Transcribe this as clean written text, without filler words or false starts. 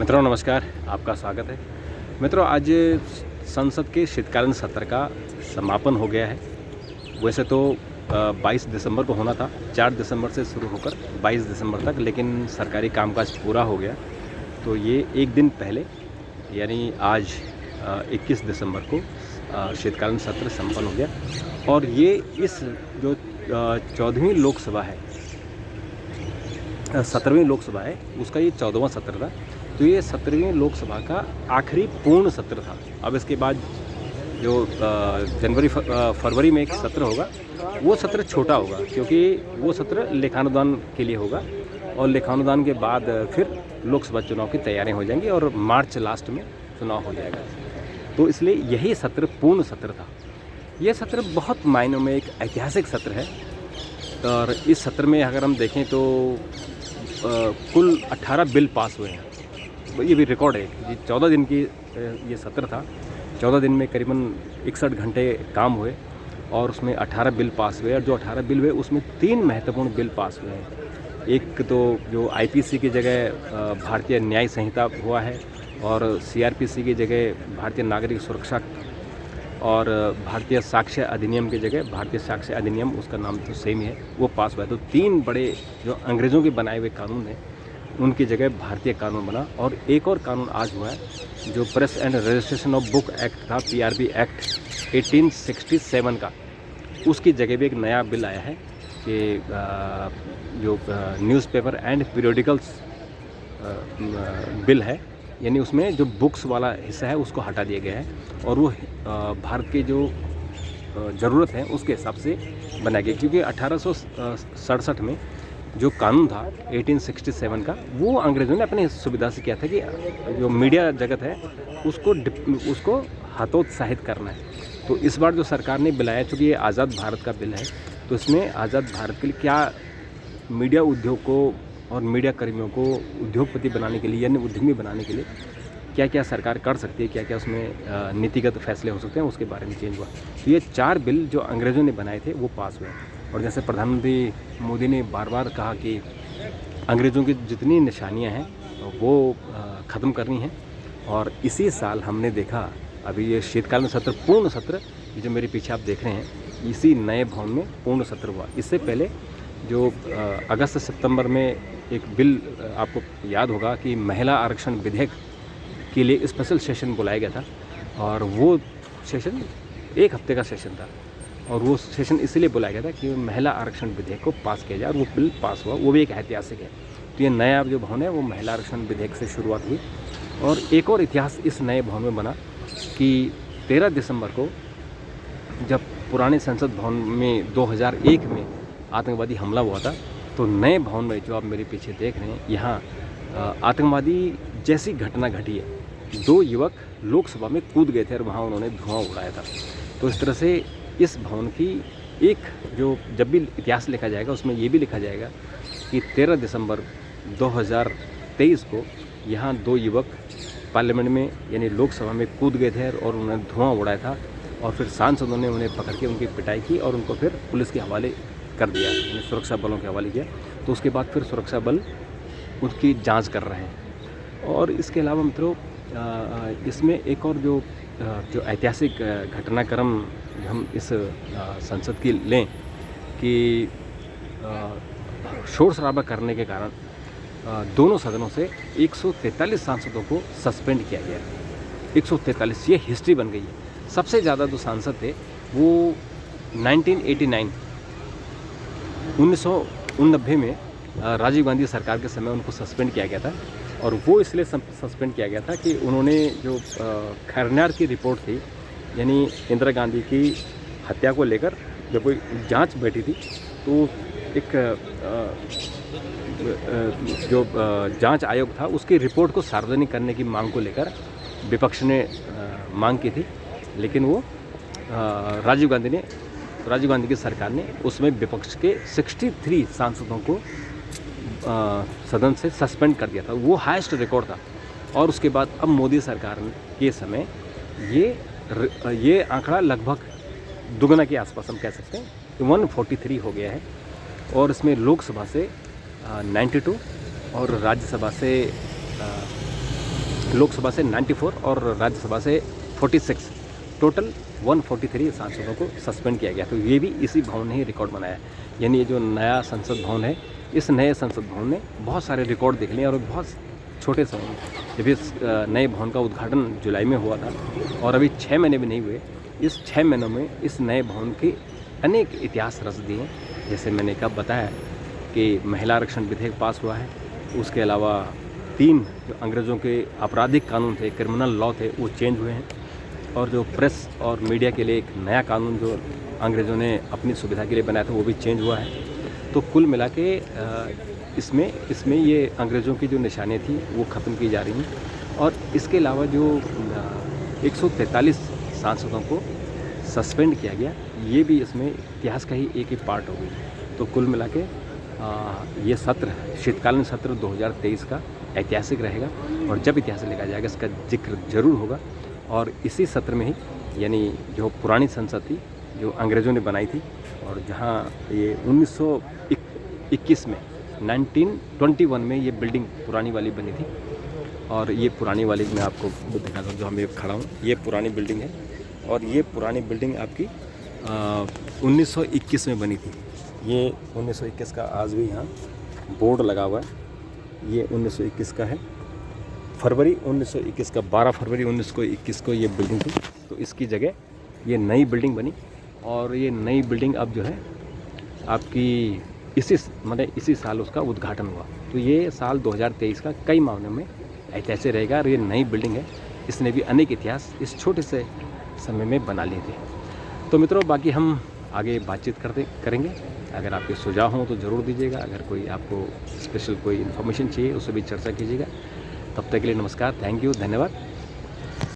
मित्रों नमस्कार, आपका स्वागत है। मित्रों आज संसद के शीतकालीन सत्र का समापन हो गया है। वैसे तो 22 दिसंबर को होना था, 4 दिसंबर से शुरू होकर 22 दिसंबर तक, लेकिन सरकारी कामकाज पूरा हो गया तो ये एक दिन पहले यानी आज 21 दिसंबर को शीतकालीन सत्र संपन्न हो गया। और ये इस जो 14वीं लोकसभा है, 17वीं लोकसभा है, उसका ये 14वां सत्र था। तो ये 17वीं लोकसभा का आखिरी पूर्ण सत्र था। अब इसके बाद जो फरवरी में एक सत्र होगा, वो सत्र छोटा होगा क्योंकि वो सत्र लेखानुदान के लिए होगा और लेखानुदान के बाद फिर लोकसभा चुनाव की तैयारियां हो जाएंगी और मार्च लास्ट में चुनाव हो जाएगा। तो इसलिए यही सत्र पूर्ण सत्र था। ये सत्र बहुत मायनों में एक ऐतिहासिक सत्र है और इस सत्र में अगर हम देखें तो कुल 18 बिल पास हुए हैं। ये भी रिकॉर्ड है कि 14 दिन की ये सत्र था। 14 दिन में करीबन 61 घंटे काम हुए और उसमें 18 बिल पास हुए और जो 18 बिल हुए उसमें 3 महत्वपूर्ण बिल पास हुए हैं। एक तो जो आईपीसी की जगह भारतीय न्याय संहिता हुआ है और सीआरपीसी की जगह भारतीय नागरिक सुरक्षा और भारतीय साक्ष्य अधिनियम की जगह भारतीय साक्ष्य अधिनियम, उसका नाम तो सेम ही है, वो पास हुआ है। तो 3 बड़े जो अंग्रेज़ों के बनाए हुए कानून हैं उनकी जगह भारतीय कानून बना। और एक और कानून आज हुआ है जो press and registration of book act था, पीआरबी एक्ट 1867 का, उसकी जगह भी एक नया बिल आया है कि जो न्यूज़पेपर एंड पीरियडिकल्स बिल है, यानी उसमें जो बुक्स वाला हिस्सा है उसको हटा दिया गया है और वो भारत की जो ज़रूरत है उसके हिसाब से बनाया गया। क्योंकि 1867 में जो कानून था 1867 का, वो अंग्रेज़ों ने अपनी सुविधा से किया था कि जो मीडिया जगत है उसको हतोत्साहित करना है। तो इस बार जो सरकार ने बिल आया, चूँकि ये आज़ाद भारत का बिल है, तो इसमें आज़ाद भारत के लिए क्या मीडिया उद्योग को और मीडिया कर्मियों को उद्योगपति बनाने के लिए यानी उद्यमी बनाने के लिए क्या क्या सरकार कर सकती है, क्या क्या उसमें नीतिगत फैसले हो सकते हैं, उसके बारे में चेंज हुआ। तो ये 4 बिल जो अंग्रेज़ों ने बनाए थे वो पास हुए। और जैसे प्रधानमंत्री मोदी ने बार बार कहा कि अंग्रेज़ों की जितनी निशानियां हैं वो ख़त्म करनी है। और इसी साल हमने देखा, अभी ये शीतकालीन सत्र पूर्ण सत्र जो मेरे पीछे आप देख रहे हैं, इसी नए भवन में पूर्ण सत्र हुआ। इससे पहले जो अगस्त सितंबर में एक बिल, आपको याद होगा कि महिला आरक्षण विधेयक के लिए स्पेशल सेशन बुलाया गया था और वो सेशन 1 हफ्ते का सेशन था और वो सेशन इसलिए बुलाया गया था कि महिला आरक्षण विधेयक को पास किया जाए और वो बिल पास हुआ। वो भी एक ऐतिहासिक है। तो ये नया जो भवन है वो महिला आरक्षण विधेयक से शुरुआत हुई। और एक और इतिहास इस नए भवन में बना कि 13 दिसंबर को जब पुराने संसद भवन में 2001 में आतंकवादी हमला हुआ था, तो नए भवन में जो आप मेरे पीछे देख रहे हैं, यहाँ आतंकवादी जैसी घटना घटी है। 2 युवक लोकसभा में कूद गए थे और वहाँ उन्होंने धुआं उड़ाया था। तो इस तरह से इस भवन की एक जो जब भी इतिहास लिखा जाएगा उसमें ये भी लिखा जाएगा कि 13 दिसंबर 2023 को यहाँ 2 युवक पार्लियामेंट में यानी लोकसभा में कूद गए थे और उन्होंने धुआं उड़ाया था और फिर सांसदों ने उन्हें पकड़ के उनकी पिटाई की और उनको फिर पुलिस के हवाले कर दिया, यानी सुरक्षा बलों के हवाले किया। तो उसके बाद फिर सुरक्षा बल उसकी जांच कर रहे हैं। और इसके अलावा मित्रों इसमें एक और जो ऐतिहासिक घटनाक्रम हम इस संसद की लें कि शोर शराबा करने के कारण दोनों सदनों से 143 सांसदों को सस्पेंड किया गया। 143, ये हिस्ट्री बन गई है। सबसे ज़्यादा जो सांसद थे वो 1989 में राजीव गांधी सरकार के समय उनको सस्पेंड किया गया था। और वो इसलिए सस्पेंड किया गया था कि उन्होंने जो खरनार की रिपोर्ट थी, यानी इंदिरा गांधी की हत्या को लेकर जब कोई जांच बैठी थी, तो एक जो जांच आयोग था उसकी रिपोर्ट को सार्वजनिक करने की मांग को लेकर विपक्ष ने मांग की थी। लेकिन वो राजीव गांधी की सरकार ने उसमें विपक्ष के 63 सांसदों को सदन से सस्पेंड कर दिया था। वो हाईएस्ट रिकॉर्ड था। और उसके बाद अब मोदी सरकार के समय ये आंकड़ा लगभग दुगना के आसपास हम कह सकते हैं कि 143 हो गया है। और इसमें लोकसभा से 92 और राज्यसभा से लोकसभा से 94 और राज्यसभा से 46, टोटल 143 सांसदों को सस्पेंड किया गया। तो ये भी इसी भवन ने ही रिकॉर्ड बनाया। यानी ये जो नया संसद भवन है, इस नए संसद भवन ने बहुत सारे रिकॉर्ड देख लिए और बहुत छोटे समय में। जब इस नए भवन का उद्घाटन जुलाई में हुआ था और अभी 6 महीने भी नहीं हुए, इस 6 महीनों में इस नए भवन के अनेक इतिहास रच दिए हैं। जैसे मैंने कब बताया कि महिला आरक्षण विधेयक पास हुआ है, उसके अलावा 3 जो अंग्रेज़ों के आपराधिक कानून थे, क्रिमिनल लॉ थे, वो चेंज हुए हैं। और जो प्रेस और मीडिया के लिए एक नया कानून जो अंग्रेज़ों ने अपनी सुविधा के लिए बनाया था, वो भी चेंज हुआ है। तो कुल मिला के इसमें ये अंग्रेज़ों की जो निशानियाँ थी वो ख़त्म की जा रही हैं। और इसके अलावा जो 143 सांसदों को सस्पेंड किया गया, ये भी इसमें इतिहास का ही एक पार्ट हो गई। तो कुल मिला के ये सत्र, शीतकालीन सत्र 2023 का ऐतिहासिक रहेगा। और जब इतिहास लिखा जाएगा इसका जिक्र ज़रूर होगा। और इसी सत्र में ही, यानी जो पुरानी संसद थी जो अंग्रेज़ों ने बनाई थी, और जहाँ ये 1921 में 1921 में ये बिल्डिंग पुरानी वाली बनी थी। और ये पुरानी वाली मैं आपको दिखाता हूँ, जो मैं खड़ा हूँ, ये पुरानी बिल्डिंग है। और ये पुरानी बिल्डिंग आपकी 1921 में बनी थी। ये 1921 का आज भी यहाँ बोर्ड लगा हुआ है। ये 1921 का है। फरवरी 1921 का 12 फरवरी 1921 को ये बिल्डिंग थी। तो इसकी जगह ये नई बिल्डिंग बनी। और ये नई बिल्डिंग अब जो है आपकी इसी साल उसका उद्घाटन हुआ। तो ये साल 2023 का कई मामलों में ऐतिहासिक रहेगा। और ये नई बिल्डिंग है, इसने भी अनेक इतिहास इस छोटे से समय में बना लिए थे। तो मित्रों, बाकी हम आगे बातचीत करेंगे। अगर आपके सुझाव हों तो ज़रूर दीजिएगा। अगर कोई आपको स्पेशल कोई इन्फॉर्मेशन चाहिए, उससे भी चर्चा कीजिएगा। तब तक के लिए नमस्कार, थैंक यू, धन्यवाद।